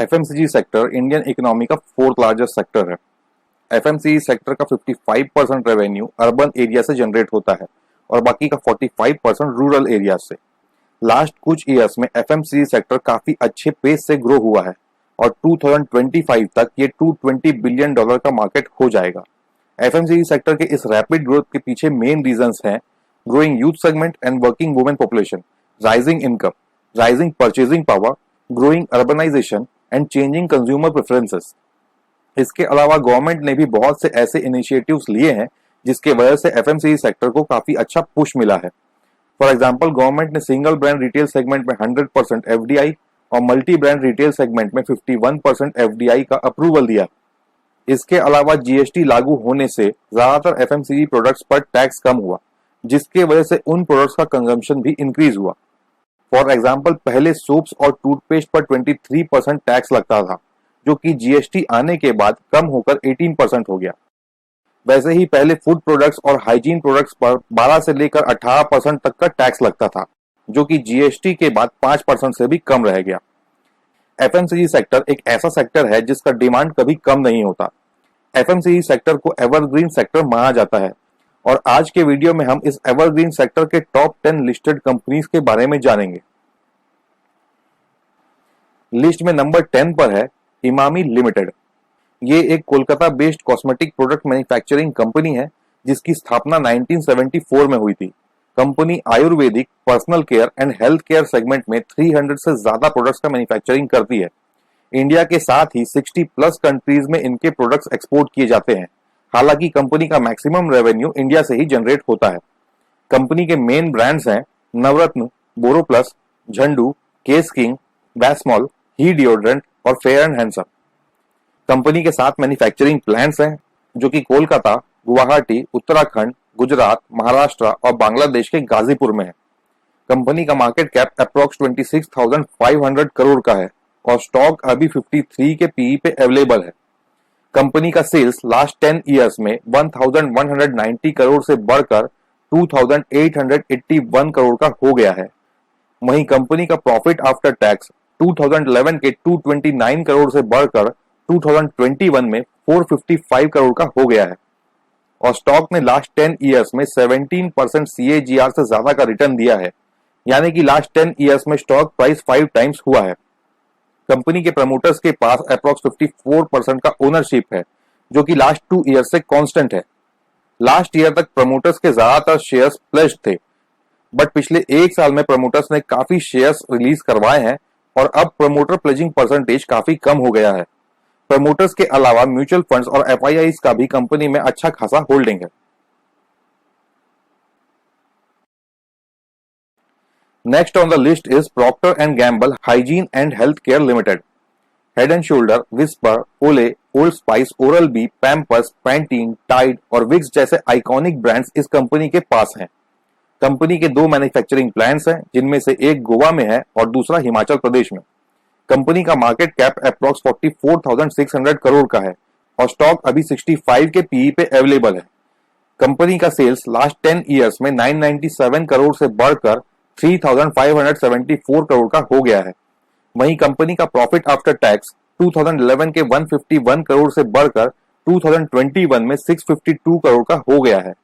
FMCG sector Indian economy का fourth largest sector है। FMCG sector का 55% रेवेन्यू अर्बन एरिया से जनरेट होता है और बाकी का 45% रूरल एरिया से। लास्ट कुछ ईयर्स में एफएमसीजी सेक्टर काफी अच्छे पेस से ग्रो हुआ है और 2025 तक ये $220 बिलियन का मार्केट हो जाएगा। एफएमसीजी सेक्टर के इस रैपिड ग्रोथ के पीछे मेन रीजंस हैं growing youth segment and working women population, rising income, rising purchasing power, growing urbanisation and changing consumer preferences. इसके अलावा गवर्नमेंट ने भी बहुत से ऐसे इनिशिएटिव्स लिए हैं जिसके वजह से एफएमसीजी सेक्टर को काफी अच्छा पुश मिला है। फॉर एग्जांपल, गवर्नमेंट ने सिंगल ब्रांड रिटेल सेगमेंट में 100% एफडीआई और मल्टी ब्रांड रिटेल सेगमेंट में 51% एफडीआई का अप्रूवल दिया। इसके अलावा जीएसटी लागू होने से ज्यादातर एफएमसीजी प्रोडक्ट्स पर टैक्स कम हुआ, जिसके वजह से उन प्रोडक्ट्स का कंजम्पशन भी इंक्रीज हुआ। फॉर एग्जाम्पल, पहले सोप्स और टूथपेस्ट पर 23% टैक्स लगता था, जो कि जीएसटी आने के बाद कम होकर 18% हो गया। वैसे ही पहले फूड प्रोडक्ट्स और हाइजीन प्रोडक्ट्स पर 12 से लेकर 18% तक का टैक्स लगता था, जो कि जीएसटी के बाद 5% से भी कम रह गया। एफएमसीजी सेक्टर एक ऐसा सेक्टर है जिसका डिमांड कभी कम नहीं होता। एफएमसीजी सेक्टर को एवरग्रीन सेक्टर माना जाता है और आज के वीडियो में हम इस एवरग्रीन सेक्टर के टॉप 10 लिस्टेड कंपनीज के बारे में जानेंगे। लिस्ट में नंबर 10 पर है इमामी लिमिटेड। ये एक Kolkata based cosmetic product manufacturing company है जिसकी स्थापना 1974 में हुई थी। Company Ayurvedic, personal care and health care segment में 300 से ज्यादा प्रोडक्ट्स का मैन्युफैक्चरिंग करती है। इंडिया के साथ ही 60+ कंट्रीज में इनके प्रोडक्ट्स एक्सपोर्ट किए जाते हैं। हालांकि कंपनी का मैक्सिमम रेवेन्यू इंडिया से ही जनरेट होता है। कंपनी के मेन ब्रांड्स हैं नवरत्न, बोरोप्लस, झंडू, केस किंग, वैस्मॉल, ही डिओड्रेंट और फेयर एंड हैंडसम। कंपनी के 7 मैन्युफैक्चरिंग प्लांट्स हैं जो कि कोलकाता, गुवाहाटी, उत्तराखंड, गुजरात, महाराष्ट्र और बांग्लादेश के गाजीपुर में है। कंपनी का मार्केट कैप अप्रॉक्स 26,500 करोड़ का है और स्टॉक अभी 53 के पीई पे अवेलेबल है। कंपनी का सेल्स लास्ट 10 ईयर्स में 1,190 करोड़ से बढ़कर 2,881 करोड़ का हो गया है। वहीं कंपनी का प्रॉफिट आफ्टर टैक्स 2011 के 229 करोड़ से बढ़कर 2021 में 455 करोड़ का हो गया है और स्टॉक ने लास्ट 10 ईयर्स में 17% CAGR से ज्यादा का रिटर्न दिया है, यानी कि लास्ट 10 ईयर्स में स्टॉक प्राइस 5 टाइम्स हुआ है। कंपनी के प्रमोटर्स के पास अप्रॉक्स 54% का ओनरशिप है, जो कि लास्ट 2 ईयर्स से कांस्टेंट है। लास्ट ईयर तक प्रमोटर्स के ज्यादातर शेयर्स प्लेज्ड थे, बट पिछले 1 साल में प्रमोटर्स ने काफी शेयर्स रिलीज करवाए हैं और अब प्रमोटर प्लेजिंग परसेंटेज काफी कम हो गया है। प्रमोटर्स के अलावा म्यूचुअल फंड्स और एफआईआईज का भी कंपनी में अच्छा खासा होल्डिंग है। Next on the list is Procter and Gamble hygiene and health care limited. Head and Shoulder, Whisper, Olay, Old Spice, Oral B, Pampers, Pantene, Tide और विक्स जैसे iconic brands इस company के पास हैं। कंपनी के 2 manufacturing plants हैं, जिनमें से एक गोवा में है और दूसरा हिमाचल प्रदेश में। कंपनी का मार्केट कैप अप्रॉक्स 44,600 करोड़ का है और स्टॉक अभी 65 के पीई पे अवेलेबल है। कंपनी का सेल्स लास्ट 10 ईयर्स में 997 करोड़ से बढ़कर 3,574 करोड़ का हो गया है। वहीं कंपनी का प्रॉफिट आफ्टर टैक्स 2011 के 151 करोड़ से बढ़कर 2021 में 652 करोड़ का हो गया है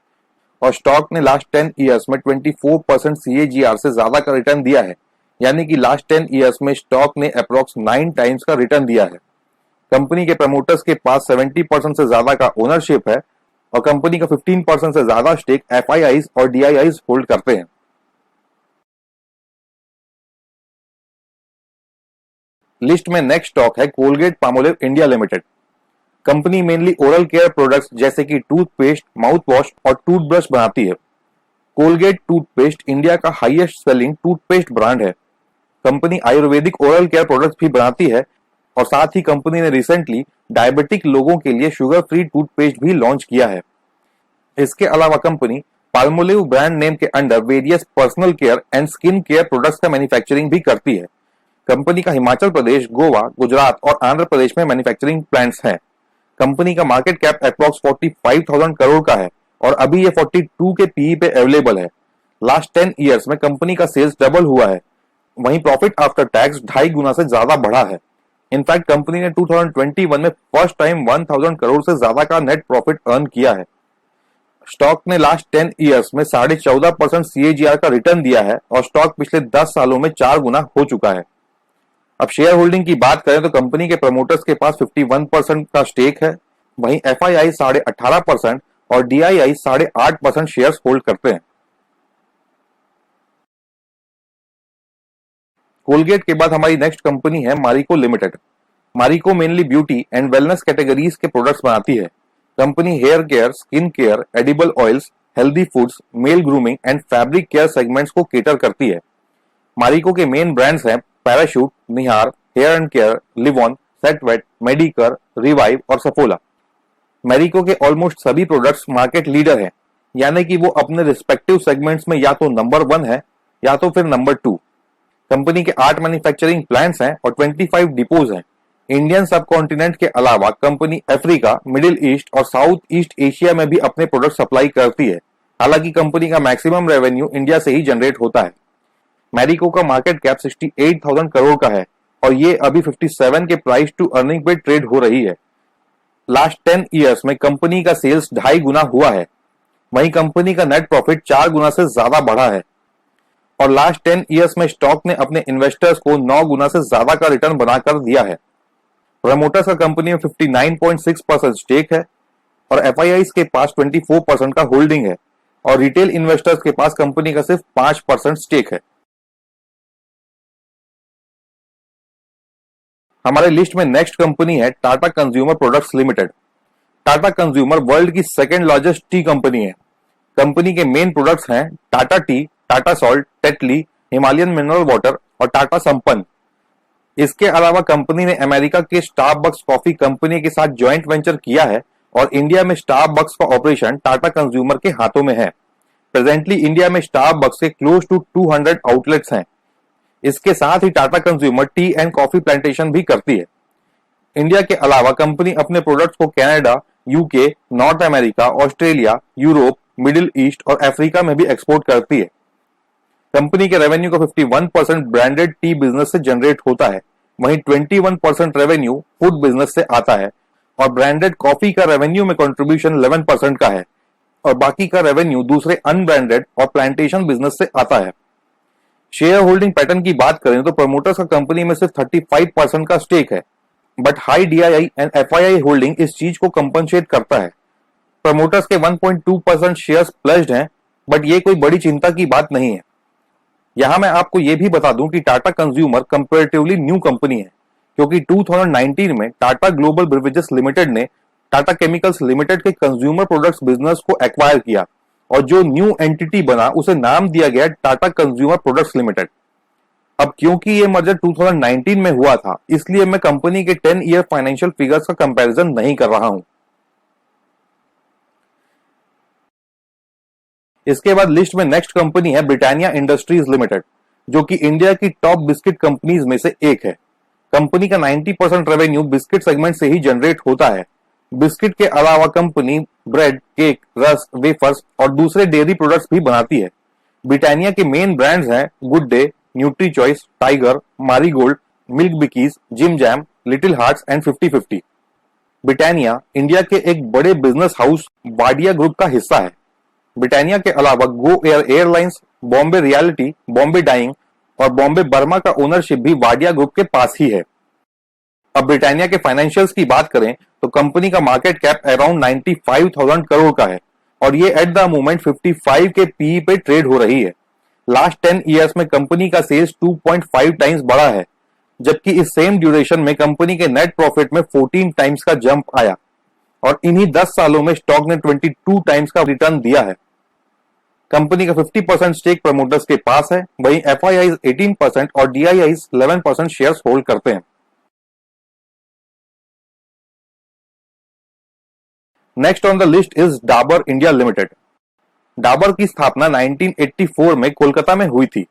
और स्टॉक ने लास्ट 10 ईयर्स में 24% CAGR से ज्यादा का रिटर्न दिया है, यानी कि लास्ट 10 ईयर्स में स्टॉक ने अप्रॉक्स 9 टाइम्स का रिटर्न दिया है। कंपनी के प्रमोटर्स के पास 70% से ज्यादा का ओनरशिप है और कंपनी का 15% से ज्यादा स्टेक एफआईआईज और डीआईआईज होल्ड करते हैं। लिस्ट में नेक्स्ट स्टॉक है Colgate Palmolive India limited. Company mainly oral care products जैसे कि टूथपेस्ट, माउथ वॉश और टूथब्रश बनाती है। कोलगेट टूथपेस्ट इंडिया का हाईएस्ट सेलिंग टूथपेस्ट ब्रांड है। Company Ayurvedic oral care products भी बनाती है और साथ ही कंपनी ने रिसेंटली डायबिटिक लोगों के लिए शुगर फ्री टूथपेस्ट भी लॉन्च किया है। इसके अलावा कंपनी पाल्मोलिव ब्रांड नेम के under various personal care and skin care products का मैन्युफैक्चरिंग भी करती है। कंपनी का हिमाचल प्रदेश, गोवा, गुजरात और आंध्र प्रदेश में मैन्युफैक्चरिंग प्लांट्स हैं। कंपनी का मार्केट कैप अप्रॉक्स 45,000 करोड़ का है और अभी ये 42 के पीई पे अवेलेबल है। लास्ट 10 ईयर्स में कंपनी का सेल्स डबल हुआ है। वहीं प्रॉफिट आफ्टर टैक्स 2.5 गुना से ज्यादा बढ़ा है। इनफैक्ट कंपनी ने 2021 में फर्स्ट टाइम 1000 करोड़ से ज्यादा का नेट प्रॉफिट अर्न किया है। स्टॉक ने लास्ट 10 इयर्स में 14.5% CAGR का रिटर्न दिया है और स्टॉक पिछले 10 सालों में 4 गुना हो चुका है। अब शेयर होल्डिंग की बात करें तो कंपनी के प्रमोटर्स के पास 51% का स्टेक है, वहीं FII 18.5% और DII 8.5% शेयर्स होल्ड करते हैं। कोलगेट के बाद हमारी नेक्स्ट कंपनी है Marico limited. Marico mainly beauty and wellness categories के प्रोडक्ट्स बनाती है। Company hair care, skin care, edible oils, healthy foods, male grooming and fabric care segments को केटर करती है। मारिको के मेन ब्रांड्स हैं Parachute, Nihar, hair and care, Livon, Set Wet, Mediker, Revive और Saffola. Marico के ऑलमोस्ट सभी प्रोडक्ट्स मार्केट लीडर हैं, यानी कि वो अपने रिस्पेक्टिव सेगमेंट्स में या तो नंबर 1 है या तो फिर नंबर 2। कंपनी के 8 मैन्युफैक्चरिंग प्लांट्स हैं और 25 डिपोज हैं। इंडियन सब कॉन्टिनेंट के अलावा कंपनी अफ्रीका, मिडिल ईस्ट और साउथ ईस्ट एशिया में भी अपने प्रोडक्ट सप्लाई करती है। हालांकि कंपनी का मैक्सिमम रेवेन्यू इंडिया से ही जनरेट होता है। मैरिको का मार्केट कैप 68,000 करोड़ का है और ये अभी 57 के प्राइस टू अर्निंग पे ट्रेड हो रही है। लास्ट 10 इयर्स में कंपनी का सेल्स 2.5 गुना हुआ है, वहीं कंपनी का नेट प्रॉफिट 4 गुना से ज्यादा बढ़ा है और लास्ट 10 इयर्स में स्टॉक ने अपने इन्वेस्टर्स को 9 गुना से ज्यादा का रिटर्न बनाकर दिया है। प्रमोटर्स का कंपनी में 59.6% स्टेक है और FIIs के पास 24% का होल्डिंग है और रिटेल इन्वेस्टर्स के पास कंपनी का सिर्फ 5% स्टेक है। हमारे लिस्ट में नेक्स्ट कंपनी है Tata consumer products limited. Tata consumer world की सेकेंड लार्जेस्ट टी कंपनी है। कंपनी के मेन प्रोडक्ट्स हैं Tata T, Tata salt, Tetley, Himalayan mineral water और टाटा संपन्न। इसके अलावा कंपनी ने अमेरिका के स्टारबक्स कॉफी कंपनी के साथ जॉइंट वेंचर किया है और इंडिया में स्टारबक्स का ऑपरेशन टाटा कंज्यूमर के हाथों में है। प्रेजेंटली इंडिया में स्टारबक्स के क्लोज टू 200 आउटलेट्स हैं। इसके साथ ही Tata consumer tea and coffee plantation भी करती है। इंडिया के अलावा कंपनी अपने प्रोडक्ट्स को Canada, UK, north America, Australia, Europe, middle east और अफ्रीका में भी एक्सपोर्ट करती है। कंपनी के रेवेन्यू का 51% ब्रांडेड टी बिजनेस से जनरेट होता है, वहीं 21% रेवेन्यू फूड बिजनेस से आता है और ब्रांडेड कॉफी का रेवेन्यू में कंट्रीब्यूशन 11% का है और बाकी का रेवेन्यू दूसरे अनब्रांडेड और प्लांटेशन बिजनेस से आता है। शेयर होल्डिंग पैटर्न की बात करें तो प्रमोटर्स का कंपनी में सिर्फ 35% का स्टेक है, but high DII and FII holding इस चीज को कंपनसेट करता है। प्रमोटर्स के 1.2% शेयर्स प्लेज्ड हैं, बट ये कोई बड़ी चिंता की बात नहीं है। यहां मैं आपको यह भी बता दूं कि Tata consumer comparatively new company है, क्योंकि 2019 में टाटा ग्लोबल ब्रिवरेजेस लिमिटेड ने टाटा केमिकल्स लिमिटेड के कंज्यूमर प्रोडक्ट्स बिजनेस को एक्वायर किया और जो न्यू एंटिटी बना उसे नाम दिया गया टाटा कंज्यूमर प्रोडक्ट्स लिमिटेड। अब क्योंकि ये मर्जर 2019 में हुआ था, इसलिए मैं कंपनी के 10 ईयर फाइनेंशियल फिगर्स का कंपैरिजन नहीं कर रहा हूं। इसके बाद लिस्ट में नेक्स्ट कंपनी है ब्रिटानिया इंडस्ट्रीज लिमिटेड, जो कि इंडिया की टॉप बिस्किट कंपनीज में से एक है। कंपनी का 90% रेवेन्यू बिस्किट सेगमेंट से ही जनरेट होता है। बिस्किट के अलावा company bread, cake, rusk, wafers और दूसरे डेयरी प्रोडक्ट्स भी बनाती है। ब्रिटानिया के मेन ब्रांड्स हैं good day, nutri choice, tiger, marigold, milk बिकीज, Jim Jam, little hearts and 50-50। Britannia India के एक बड़े बिजनेस हाउस वाडिया ग्रुप का हिस्सा है। ब्रिटानिया के अलावा Go Air airlines, Bombay realty, Bombay Dyeing और बॉम्बे बर्मा का ओनरशिप भी वाडिया ग्रुप के पास ही है। अब ब्रिटानिया के फाइनेंशियल्स की बात करें तो कंपनी का मार्केट कैप अराउंड 95,000 करोड़ का है और ये एट द मोमेंट 55 के पीई पे ट्रेड हो रही है। लास्ट 10 इयर्स में कंपनी का सेल्स 2.5 टाइम्स बढ़ा है, जबकि इस सेम ड्यूरेशन में कंपनी के नेट प्रॉफिट में 14 टाइम्स का जंप आया और इन्हीं 10 सालों में स्टॉक ने 22 टाइम्स का रिटर्न दिया है। कंपनी का 50% स्टेक प्रमोटर्स के पास है, वहीं FIIs 18% और DIIs 11% शेयर्स होल्ड करते हैं। Next on the list is Dabur India limited. Dabur की स्थापना 1984 में कोलकाता में हुई थी।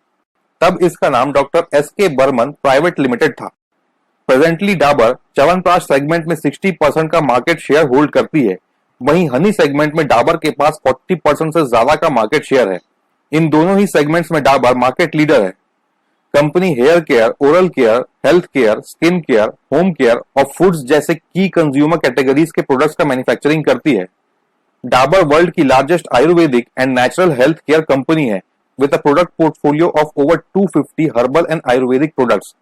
तब इसका नाम doctor SK Burman private limited था। प्रेजेंटली डाबर च्यवनप्राश सेगमेंट में 60% का मार्केट शेयर होल्ड करती है, वहीं हनी सेगमेंट में डाबर के पास 40% से ज्यादा का मार्केट शेयर है। इन दोनों ही सेगमेंट्स में डाबर मार्केट लीडर है। Company hair care, oral care, health care, skin care, home care और फूड्स जैसे की कंज्यूमर कैटेगरीज के प्रोडक्ट्स का मैन्युफैक्चरिंग करती है। डाबर वर्ल्ड की largest ayurvedic and natural health care company है with a product portfolio of over 250 herbal and ayurvedic products.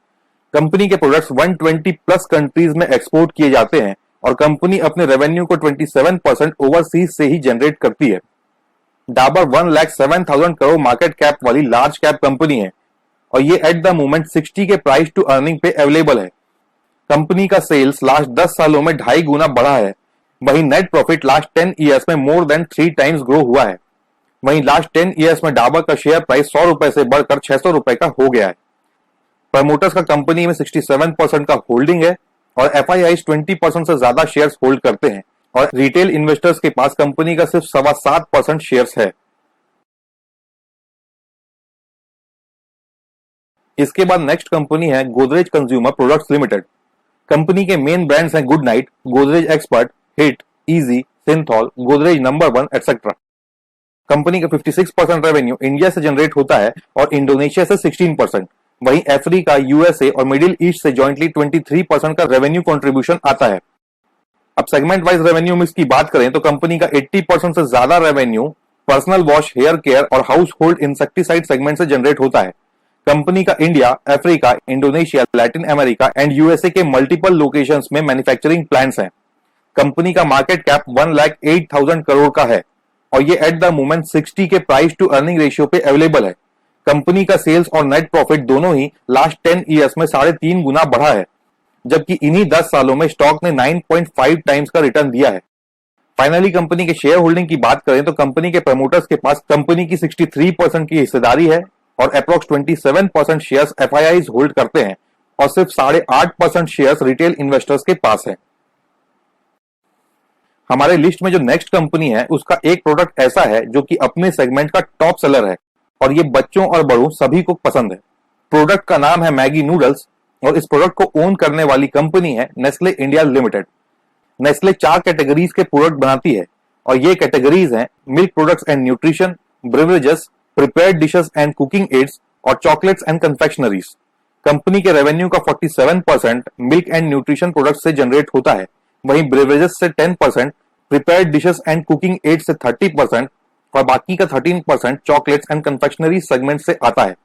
Company के प्रोडक्ट्स 120 प्लस कंट्रीज में एक्सपोर्ट किए जाते हैं और कंपनी अपने रेवेन्यू को 27% ओवरसीज से ही जनरेट करती है। डाबर 1,07,000 करोड़ मार्केट कैप वाली लार्ज कैप कंपनी है और ये एट द मोमेंट 60 के प्राइस टू अर्निंग पे अवेलेबल है। कंपनी का सेल्स लास्ट 10 सालों में 2.5 गुना बढ़ा है। वहीं नेट प्रॉफिट लास्ट 10 इयर्स में मोर देन 3 टाइम्स ग्रो हुआ है। वहीं लास्ट 10 इयर्स में डाबर का शेयर प्राइस 100 रुपए से बढ़कर 600 रुपए का हो गया है। प्रमोटर्स का कंपनी में 67% का होल्डिंग है और एफआईआईज 20% से ज्यादा शेयर्स होल्ड करते हैं और रिटेल इन्वेस्टर्स के पास कंपनी का सिर्फ 7.25% शेयर्स है। इसके बाद नेक्स्ट कंपनी है Godrej consumer products limited. Company के मेन ब्रांड्स हैं good night, Godrej expert, hit, easy, Cinthol, Godrej number 1 etcetera. Company का 56% रेवेन्यू इंडिया से जनरेट होता है और इंडोनेशिया से 16%। वहीं अफ्रीका, यूएसए और मिडिल ईस्ट से जॉइंटली 23% का रेवेन्यू कंट्रीब्यूशन आता है। अब सेगमेंट वाइज रेवेन्यू मिक्स की बात करें तो कंपनी का 80% से ज्यादा revenue personal wash, hair care और हाउस होल्ड इंसेक्टिसाइड सेगमेंट से जनरेट होता है। कंपनी का India, Africa, Indonesia, Latin America and USA के मल्टीपल लोकेशंस में मैन्युफैक्चरिंग प्लांट्स हैं। कंपनी का मार्केट कैप 1,08,000 करोड़ का है और ये एट द मोमेंट 60 के प्राइस टू अर्निंग रेशियो पे अवेलेबल है। कंपनी का सेल्स और नेट प्रॉफिट दोनों ही लास्ट 10 इयर्स में 3.5 गुना बढ़ा है, जबकि इन्हीं 10 सालों में स्टॉक ने 9.5 टाइम्स का रिटर्न दिया है। फाइनली कंपनी के शेयर होल्डिंग की बात करें तो कंपनी के प्रमोटर्स के पास कंपनी की 63% की हिस्सेदारी है और अप्रॉक्स 27% शेयर्स एफआईआईज होल्ड करते हैं और सिर्फ 8.5% शेयर्स रिटेल इन्वेस्टर्स के पास है। हमारे लिस्ट में जो नेक्स्ट कंपनी है उसका एक प्रोडक्ट ऐसा है जो कि अपने सेगमेंट का टॉप सेलर है और ये बच्चों और बड़ों सभी को पसंद है। प्रोडक्ट का नाम है मैगी नूडल्स और इस प्रोडक्ट को ओन करने वाली कंपनी है Nestle India limited. Nestle 4 categories के प्रोडक्ट बनाती है और ये कैटेगरीज हैं milk products and nutrition, beverages, prepared dishes and cooking aids और चॉकलेट्स एंड कन्फेक्शनरीज। कंपनी के रेवेन्यू का 47% मिल्क एंड न्यूट्रिशन प्रोडक्ट से जनरेट होता है। वहीं ब्रेवरेजेस से 10%, prepared dishes and cooking aids से 30% और बाकी का 13% चॉकलेट्स एंड कन्फेक्शनरी सेगमेंट से आता है।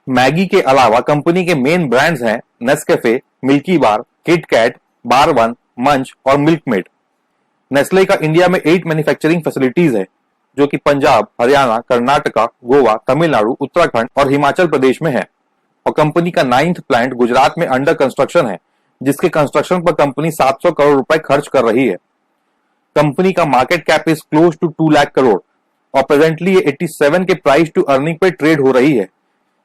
मैगी के अलावा कंपनी के मेन ब्रांड्स हैं नेस्कैफे, मिल्की बार, किट कैट, बार वन, मंच और मिल्क मेड। नेस्ले का इंडिया में 8 मैन्युफैक्चरिंग फैसिलिटीज है जो कि पंजाब, हरियाणा, कर्नाटका, गोवा, तमिलनाडु, उत्तराखंड और हिमाचल प्रदेश में है और कंपनी का 9th प्लांट गुजरात में अंडर कंस्ट्रक्शन है जिसके कंस्ट्रक्शन पर कंपनी 700 करोड़ रुपए खर्च कर रही है। कंपनी का market cap is close to 2 lakh crore और प्रेजेंटली ये 87 के प्राइस टू अर्निंग पे ट्रेड हो रही है।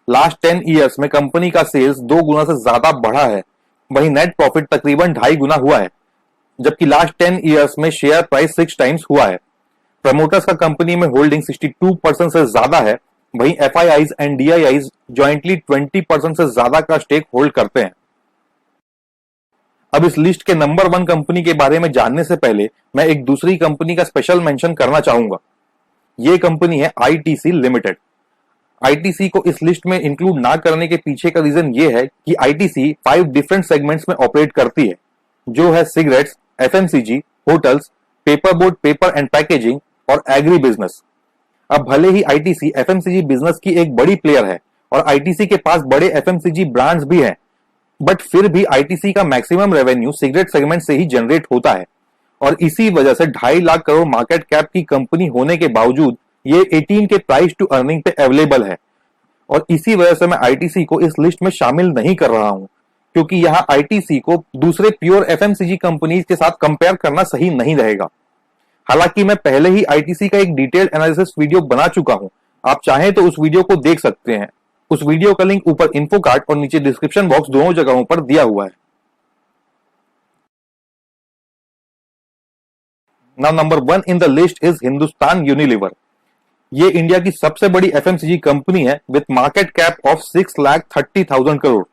लास्ट 10 इयर्स में कंपनी का सेल्स 2 गुना से ज्यादा बढ़ा है। वहीं नेट प्रॉफिट तकरीबन 2.5 गुना हुआ है, जबकि लास्ट 10 इयर्स में शेयर प्राइस 6 टाइम्स हुआ है। प्रमोटर्स का कंपनी में होल्डिंग 62% से ज्यादा है। वहीं एफआईआईज एंड डीआईआईज जॉइंटली 20% से ज्यादा का स्टेक होल्ड करते हैं। अब इस लिस्ट के नंबर 1 कंपनी के बारे में जानने से पहले मैं एक दूसरी कंपनी का स्पेशल मेंशन करना चाहूंगा। ये कंपनी है आईटीसी लिमिटेड। आईटीसी को इस लिस्ट में इंक्लूड ना करने के पीछे का रीजन ये है कि आईटीसी 5 डिफरेंट सेगमेंट्स में ऑपरेट करती है, जो है cigarettes, FMCG, hotels, paper board, paper and packaging और एग्री बिजनेस। अब भले ही आईटीसी एफएमसीजी बिजनेस की एक बड़ी प्लेयर है और आईटीसी के पास बड़े एफएमसीजी ब्रांड्स भी हैं, बट फिर भी आईटीसी का मैक्सिमम रेवेन्यू सिगरेट सेगमेंट से ही जनरेट होता है और इसी वजह से 2.5 लाख करोड़ मार्केट कैप की कंपनी होने के बावजूद ये 18 के प्राइस टू अर्निंग पे अवेलेबल है और इसी वजह से मैं आईटीसी को इस लिस्ट में शामिल नहीं कर रहा हूं, क्योंकि यहां आईटीसी को दूसरे प्योर एफएमसीजी कंपनीज के साथ कंपेयर करना सही नहीं रहेगा। हालांकि मैं पहले ही आईटीसी का एक डिटेल्ड एनालिसिस वीडियो बना चुका हूं, आप चाहें तो उस वीडियो को देख सकते हैं। उस वीडियो का लिंक ऊपर इन्फो कार्ड और नीचे डिस्क्रिप्शन बॉक्स दोनों जगहों पर दिया हुआ है। Now number 1 in the list is Hindustan Unilever. ये इंडिया की सबसे बड़ी एफएमसीजी कंपनी है with market cap of 6,30,000 crore.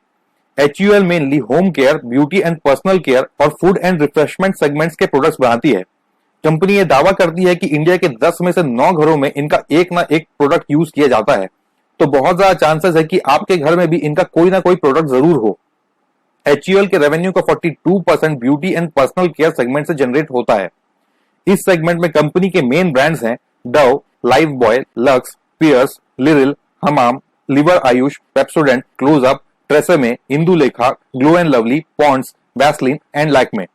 HUL mainly home care, beauty and personal care और फूड एंड रिफ्रेशमेंट सेगमेंट्स के प्रोडक्ट्स बनाती है। कंपनी ये दावा करती है कि इंडिया के 10 में से 9 घरों में इनका एक ना एक प्रोडक्ट यूज किया जाता है तो बहुत ज्यादा चांसेस है कि आपके घर में भी इनका कोई ना कोई प्रोडक्ट जरूर हो। HUL के रेवेन्यू का 42% beauty and personal care segment से जनरेट होता है। इस सेगमेंट में कंपनी के मेन ब्रांड्स हैं Dove, Lifebuoy, Lux, Pears, Liril, Hamam, Lever Ayush, Pepsodent, Closeup, Tresemme, Indulekha, Glow and Lovely, Pond's, Vaseline and Lakme.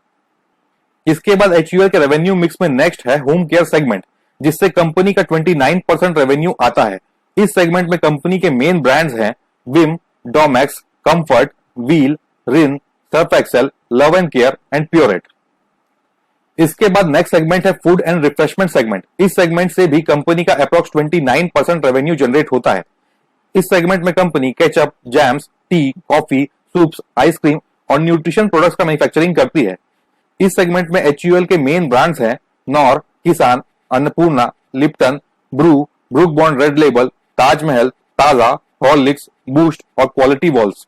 इसके बाद HUL के रेवेन्यू मिक्स में नेक्स्ट है होम केयर सेगमेंट, जिससे कंपनी का 29% रेवेन्यू आता है। इस सेगमेंट में कंपनी के मेन ब्रांड्स हैं Vim, Domex, Comfort, Wheel, Rin, Surf Excel, Love and Care and Pureit. इसके बाद नेक्स्ट सेगमेंट है फूड एंड रिफ्रेशमेंट सेगमेंट। इस सेगमेंट से भी कंपनी का अप्रॉक्स 29% रेवेन्यू जनरेट होता है। इस सेगमेंट में company ketchup, jams, tea, coffee, soups, ice cream और न्यूट्रिशन प्रोडक्ट्स का मैन्युफैक्चरिंग करती है। इस सेगमेंट में HUL के मेन ब्रांड्स हैं Knorr, Kissan, Annapurna, Lipton, Bru, Brooke Bond Red Label, Taj Mahal, Taaza, Horlicks, Boost और Kwality Wall's.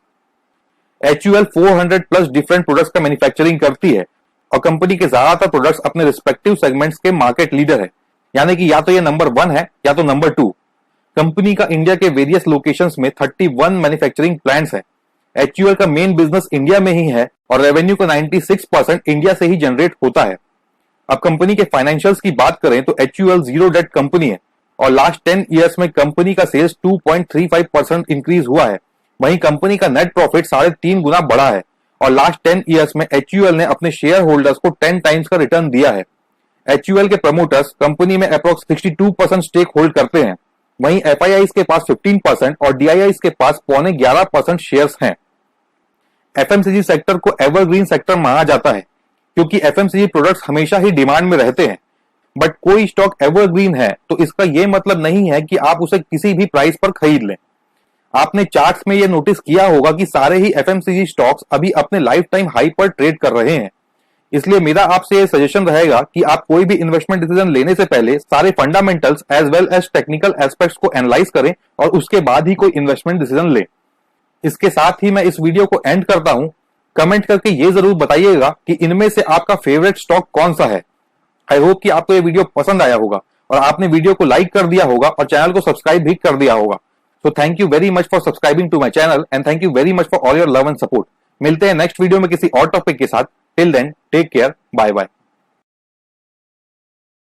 HUL 400 plus different products का मैन्युफैक्चरिंग करती है और कंपनी के ज्यादातर प्रोडक्ट्स अपने रिस्पेक्टिव सेगमेंट्स के मार्केट लीडर है, यानी कि या तो ये नंबर 1 है या तो नंबर 2। कंपनी का इंडिया के वेरियस लोकेशंस में 31 मैन्युफैक्चरिंग प्लांट्स है। HUL का मेन बिजनेस इंडिया में ही है और रेवेन्यू का 96% इंडिया से ही जनरेट होता है। अब कंपनी के फाइनेंशियल्स की बात करें तो HUL जीरो डेट कंपनी है और लास्ट 10 इयर्स में कंपनी का सेल्स 2.35% इंक्रीज हुआ है। वहीं कंपनी का नेट प्रॉफिट 3.5 गुना बढ़ा है और लास्ट 10 इयर्स में HUL ने अपने शेयर होल्डर्स को 10 टाइम्स का रिटर्न दिया है। HUL के प्रमोटर्स कंपनी में अप्रोक्स 62% स्टेक होल्ड करते हैं। वहीं FIIs के पास 15% और DIIs के पास 11.5% शेयर्स हैं। FMCG सेक्टर को एवरग्रीन सेक्टर माना जाता है क्योंकि FMCG प्रोडक्ट्स हमेशा ही डिमांड में रहते हैं। बट कोई स्टॉक एवरग्रीन है तो इसका यह मतलब नहीं है कि आप उसे किसी भी प्राइस पर खरीद लें। आपने चार्ट्स में यह नोटिस किया होगा कि सारे ही FMCG स्टॉक्स अभी अपने लाइफ टाइम हाई पर ट्रेड कर रहे हैं। इसलिए मेरा आपसे यह सजेशन रहेगा कि आप कोई भी इन्वेस्टमेंट डिसीजन लेने से पहले सारे fundamentals as well as technical aspects को एनालाइज करें और उसके बाद ही कोई इन्वेस्टमेंट डिसीजन लें। इसके साथ ही मैं इस वीडियो को एंड करता हूं। कमेंट करके ये जरूर बताइएगा कि इनमें से आपका फेवरेट स्टॉक कौन सा है। आई होप कि आपको ये वीडियो पसंद आया होगा और आपने वीडियो को लाइक कर दिया होगा और चैनल को सब्सक्राइब भी कर दिया होगा। So thank you very much for subscribing to my channel and thank you very much for all your love and support. मिलते हैं नेक्स्ट वीडियो में किसी और टॉपिक के साथ। Till then, take care. Bye bye.